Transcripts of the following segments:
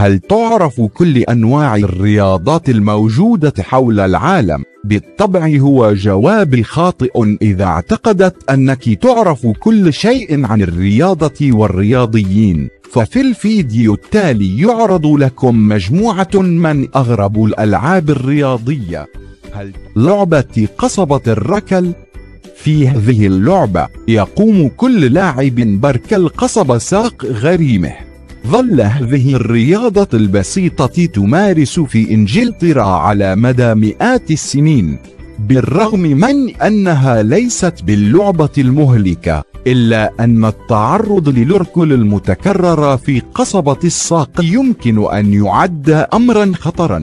هل تعرف كل أنواع الرياضات الموجودة حول العالم؟ بالطبع هو جواب خاطئ إذا اعتقدت أنك تعرف كل شيء عن الرياضة والرياضيين. ففي الفيديو التالي يعرض لكم مجموعة من أغرب الألعاب الرياضية. لعبة قصبة الركل. في هذه اللعبة يقوم كل لاعب برك القصبة ساق غريمه. ظل هذه الرياضة البسيطة تمارس في إنجلترا على مدى مئات السنين، بالرغم من أنها ليست باللعبة المهلكة، إلا أن التعرض للركل المتكرر في قصبة الساق يمكن أن يعد أمرا خطرا.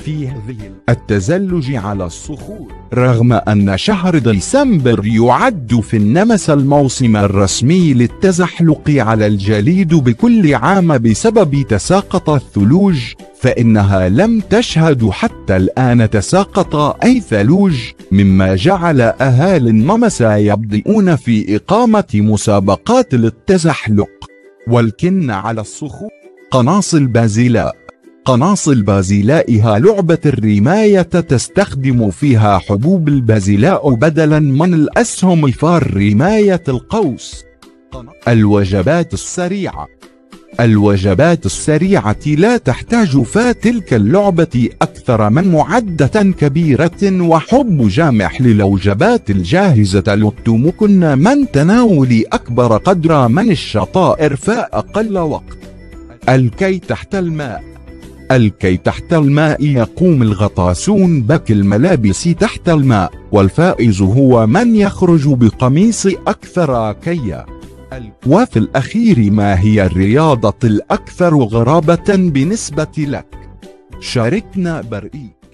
في هذه التزلج على الصخور، رغم أن شهر ديسمبر يعد في النمسا الموسم الرسمي للتزحلق على الجليد بكل عام بسبب تساقط الثلوج، فإنها لم تشهد حتى الآن تساقط أي ثلوج، مما جعل أهالي النمسا يبدأون في إقامة مسابقات للتزحلق. والكن على الصخور. قناصل بازيلاء. قناصل بازيلاء هي لعبة الرماية تستخدم فيها حبوب البازيلاء بدلا من الأسهم رماية القوس. الوجبات السريعة. الوجبات السريعة لا تحتاج فتلك اللعبة أكثر من معدة كبيرة وحب جامح للوجبات الجاهزة لتمكن من تناول أكبر قدر من الشطائر فأقل وقت. الكي تحت الماء. الكي تحت الماء يقوم الغطاسون بك الملابس تحت الماء، والفائز هو من يخرج بقميص أكثر كيا. وفي الأخير، ما هي الرياضة الأكثر غرابة بالنسبة لك؟ شاركنا برأيك.